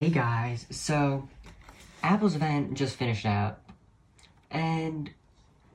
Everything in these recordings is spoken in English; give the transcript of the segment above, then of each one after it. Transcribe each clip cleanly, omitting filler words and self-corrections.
Hey guys, so Apple's event just finished up, and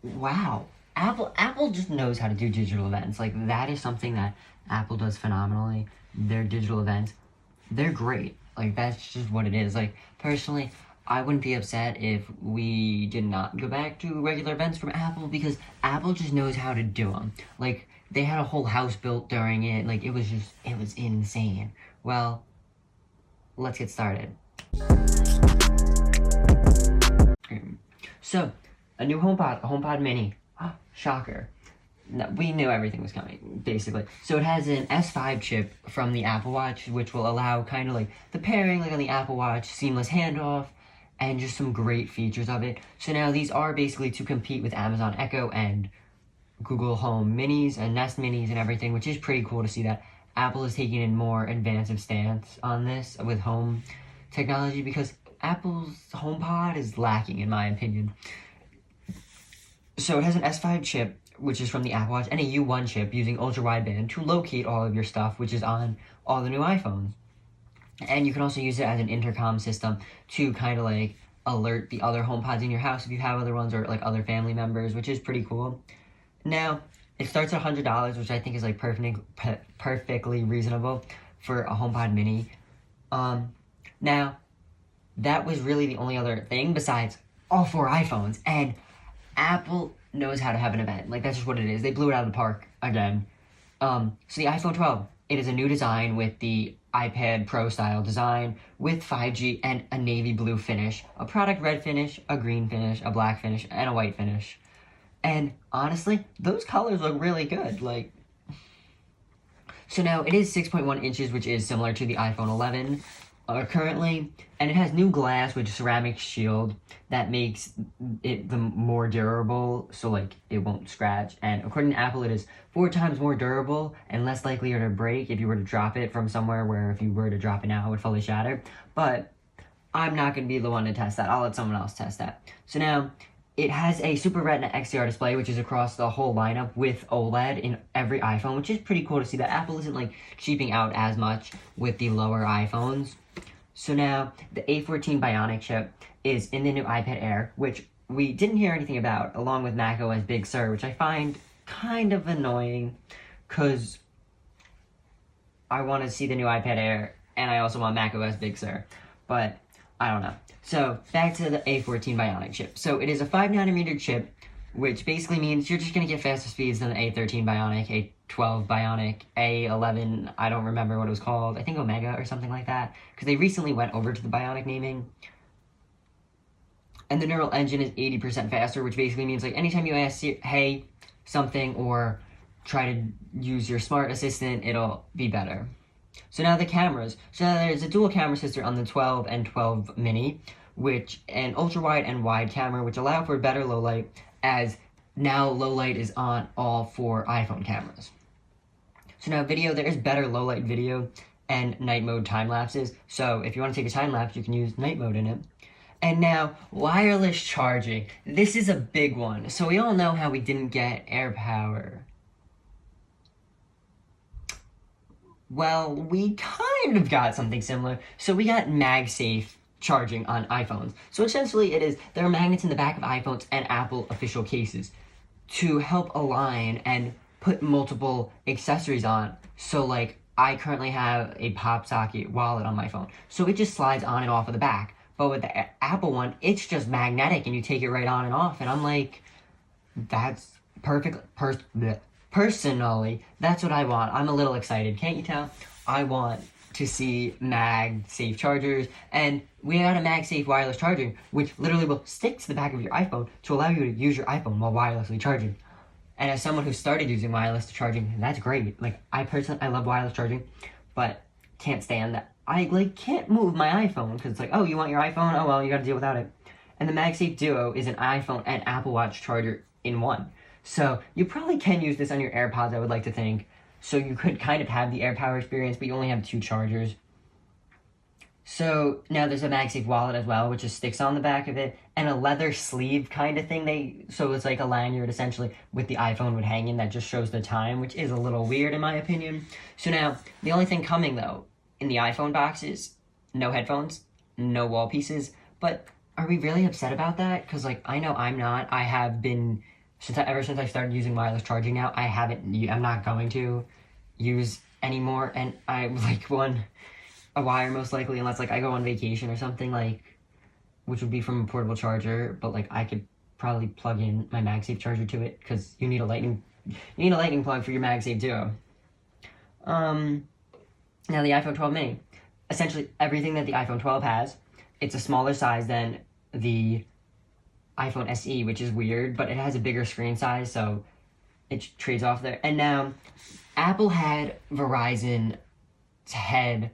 wow, Apple just knows how to do digital events. Like that is something that Apple does phenomenally. Their digital events, they're great. Like that's just what it is. Like personally, I wouldn't be upset if we did not go back to regular events from Apple because Apple just knows how to do them. Like they had a whole house built during it. Like it was insane. Well, let's get started. So, a new HomePod Mini. Shocker. No, we knew everything was coming, basically. So it has an S5 chip from the Apple Watch, which will allow kind of like the pairing, like on the Apple Watch, seamless handoff, and just some great features of it. So now these are basically to compete with Amazon Echo and Google Home Minis and Nest Minis and everything, which is pretty cool to see that Apple is taking a more advanced stance on this with home technology because Apple's HomePod is lacking, in my opinion. So it has an S5 chip, which is from the Apple Watch, and a U1 chip using ultra-wideband to locate all of your stuff, which is on all the new iPhones. And you can also use it as an intercom system to kind of like alert the other HomePods in your house if you have other ones or like other family members, which is pretty cool. Now, it starts at $100, which I think is like perfectly reasonable for a HomePod Mini. Now, that was really the only other thing besides all four iPhones, and Apple knows how to have an event. Like, that's just what it is. They blew it out of the park again. So the iPhone 12, it is a new design with the iPad Pro style design with 5G and a navy blue finish, a product red finish, a green finish, a black finish, and a white finish. And honestly, those colors look really good. Like, so now it is 6.1 inches, which is similar to the iPhone 11 currently, and it has new glass with ceramic shield that makes it the more durable, so like it won't scratch. And according to Apple, it is 4 times more durable and less likely to break if you were to drop it from somewhere where if you were to drop it now, it would fully shatter. But I'm not going to be the one to test that. I'll let someone else test that. So now, it has a Super Retina XDR display, which is across the whole lineup with OLED in every iPhone, which is pretty cool to see that Apple isn't like cheaping out as much with the lower iPhones. So now, the A14 Bionic chip is in the new iPad Air, which we didn't hear anything about, along with macOS Big Sur, which I find kind of annoying, because I want to see the new iPad Air, and I also want macOS Big Sur, but I don't know. So, back to the A14 Bionic chip. So, it is a 5nm chip, which basically means you're just going to get faster speeds than the A13 Bionic, A12 Bionic, A11, I don't remember what it was called, I think Omega or something like that, because they recently went over to the Bionic naming. And the neural engine is 80% faster, which basically means like anytime you ask, hey, something, or try to use your smart assistant, it'll be better. So now the cameras. So now there's a dual camera system on the 12 and 12 mini, which an ultra wide and wide camera, which allow for better low light, as now low light is on all 4 iPhone cameras. So now video, there is better low light video and night mode time lapses. So if you want to take a time lapse, you can use night mode in it. And now, wireless charging. This is a big one. So we all know how we didn't get AirPower. Well, we kind of got something similar. So we got MagSafe charging on iPhones. So essentially there are magnets in the back of iPhones and Apple official cases to help align and put multiple accessories on. So like, I currently have a pop socket wallet on my phone. So it just slides on and off of the back. But with the Apple one, it's just magnetic and you take it right on and off. And I'm like, that's perfect. Personally, that's what I want. I'm a little excited. Can't you tell? I want to see MagSafe chargers. And we got a MagSafe wireless charging, which literally will stick to the back of your iPhone to allow you to use your iPhone while wirelessly charging. And as someone who started using wireless charging, that's great. Like, I love wireless charging, but can't stand that. I can't move my iPhone because it's like, oh, you want your iPhone? Oh, well, you got to deal without it. And the MagSafe Duo is an iPhone and Apple Watch charger in one. So you probably can use this on your AirPods, I would like to think. So you could kind of have the AirPower experience, but you only have 2 chargers. So now there's a MagSafe wallet as well, which just sticks on the back of it, and a leather sleeve kind of thing. So it's like a lanyard essentially with the iPhone would hang in that just shows the time, which is a little weird in my opinion. So now the only thing coming though in the iPhone box is no headphones no wall pieces. But are we really upset about that? Because, like, I know I'm not. I have been, ever since I started using wireless charging now, I'm not going to use anymore. And I, like, want a wire most likely, unless, like, I go on vacation or something, like, which would be from a portable charger. But, like, I could probably plug in my MagSafe charger to it, because you need a lightning plug for your MagSafe too. Now the iPhone 12 mini, essentially everything that the iPhone 12 has. It's a smaller size than the iPhone SE, which is weird, but it has a bigger screen size, so it trades off there. And now Apple had Verizon CEO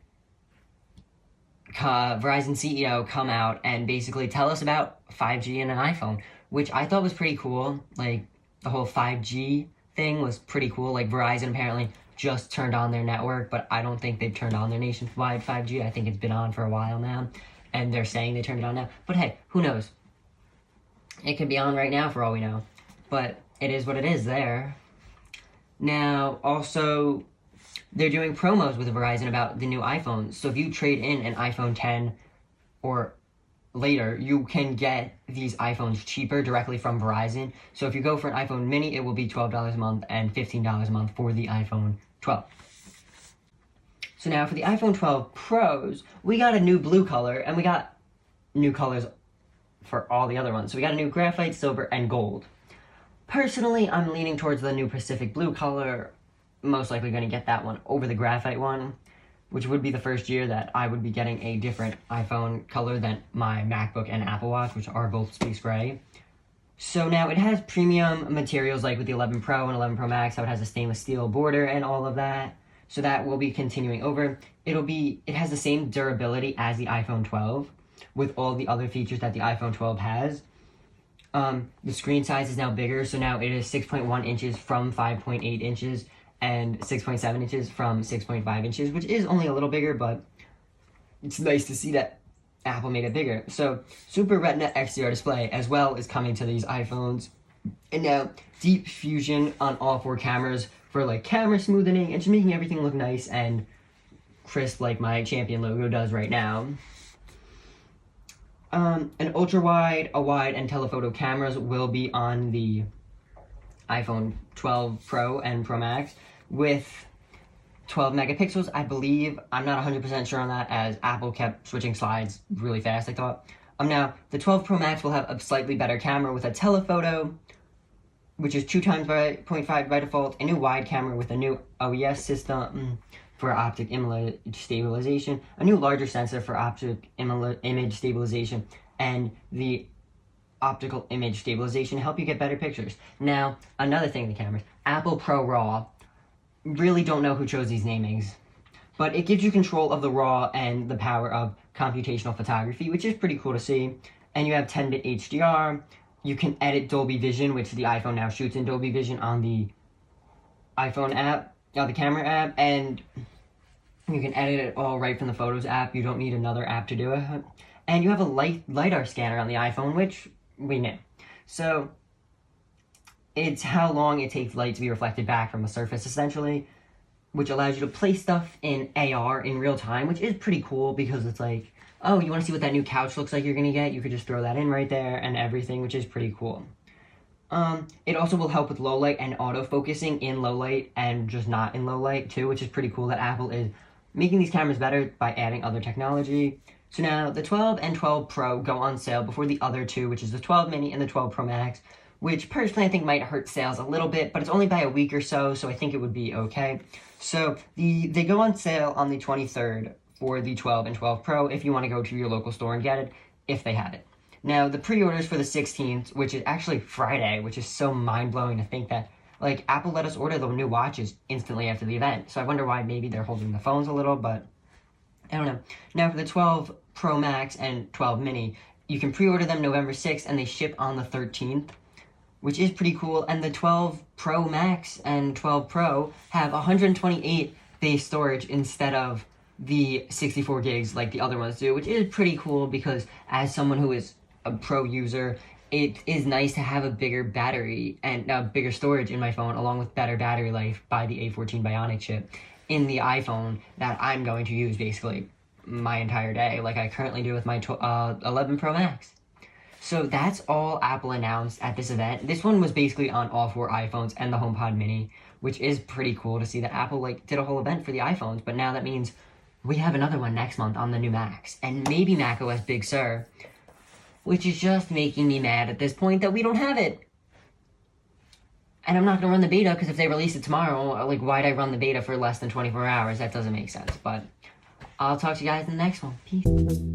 come out and basically tell us about 5G in an iPhone, which I thought was pretty cool. Like, the whole 5G thing was pretty cool. Like, Verizon apparently just turned on their network, but I don't think they've turned on their nationwide 5G. I think it's been on for a while now, and they're saying they turned it on now. But hey, who knows? It could be on right now for all we know. But it is what it is there. Now, also, they're doing promos with Verizon about the new iPhones. So if you trade in an iPhone 10 or later, you can get these iPhones cheaper directly from Verizon. So if you go for an iPhone mini, it will be $12 a month and $15 a month for the iPhone 12. So now for the iPhone 12 Pros, we got a new blue color, and we got new colors for all the other ones. So we got a new graphite, silver, and gold. Personally, I'm leaning towards the new Pacific blue color. Most likely going to get that one over the graphite one, which would be the first year that I would be getting a different iPhone color than my MacBook and Apple Watch, which are both space gray. So now it has premium materials like with the 11 Pro and 11 Pro Max, how it has a stainless steel border and all of that. So that will be continuing over. It has the same durability as the iPhone 12 with all the other features that the iPhone 12 has. The screen size is now bigger, so now it is 6.1 inches from 5.8 inches. And 6.7 inches from 6.5 inches, which is only a little bigger, but it's nice to see that Apple made it bigger. So, Super Retina XDR display as well is coming to these iPhones. And now, deep fusion on all four cameras for like camera smoothing and just making everything look nice and crisp like my Champion logo does right now. An ultra wide, a wide, and telephoto cameras will be on the iPhone 12 Pro and Pro Max with 12 megapixels, I believe. I'm not 100% sure on that, as Apple kept switching slides really fast, I thought. Now, the 12 Pro Max will have a slightly better camera with a telephoto, which is 2 times by 0.5 by default, a new wide camera with a new OES system for optic image stabilization, a new larger sensor for optic image stabilization, and the optical image stabilization to help you get better pictures. Now, another thing, the cameras. Apple Pro RAW. Really don't know who chose these namings, but it gives you control of the RAW and the power of computational photography, which is pretty cool to see. And you have 10-bit HDR. You can edit Dolby Vision, which the iPhone now shoots in Dolby Vision on the iPhone app, the camera app, and you can edit it all right from the Photos app. You don't need another app to do it. And you have a LiDAR scanner on the iPhone, which we knew. So it's how long it takes light to be reflected back from a surface, essentially, which allows you to play stuff in AR in real time, which is pretty cool because it's like, oh, you want to see what that new couch looks like you're going to get? You could just throw that in right there and everything, which is pretty cool. It also will help with low light and autofocusing in low light and just not in low light too, which is pretty cool that Apple is making these cameras better by adding other technology. So now the 12 and 12 Pro go on sale before the other two, which is the 12 Mini and the 12 Pro Max, which personally I think might hurt sales a little bit, but it's only by a week or so, so I think it would be okay. So they go on sale on the 23rd for the 12 and 12 Pro if you want to go to your local store and get it, if they have it. Now, the pre-orders for the 16th, which is actually Friday, which is so mind-blowing to think that, like, Apple let us order the new watches instantly after the event. So I wonder why maybe they're holding the phones a little, but I don't know. Now, for the 12 Pro Max and 12 Mini, you can pre-order them November 6th, and they ship on the 13th. Which is pretty cool, and the 12 Pro Max and 12 Pro have 128 base storage instead of the 64 gigs like the other ones do, which is pretty cool because as someone who is a Pro user, it is nice to have a bigger battery and bigger storage in my phone, along with better battery life by the A14 Bionic chip in the iPhone that I'm going to use, basically. my entire day, like I currently do with my 11 Pro Max. So that's all Apple announced at this event. This one was basically on all 4 iPhones and the HomePod Mini, which is pretty cool to see that Apple like did a whole event for the iPhones. But now that means we have another one next month on the new Macs and maybe macOS Big Sur, which is just making me mad at this point that we don't have it. And I'm not gonna run the beta because if they release it tomorrow, like why'd I run the beta for less than 24 hours? That doesn't make sense. But I'll talk to you guys in the next one. Peace.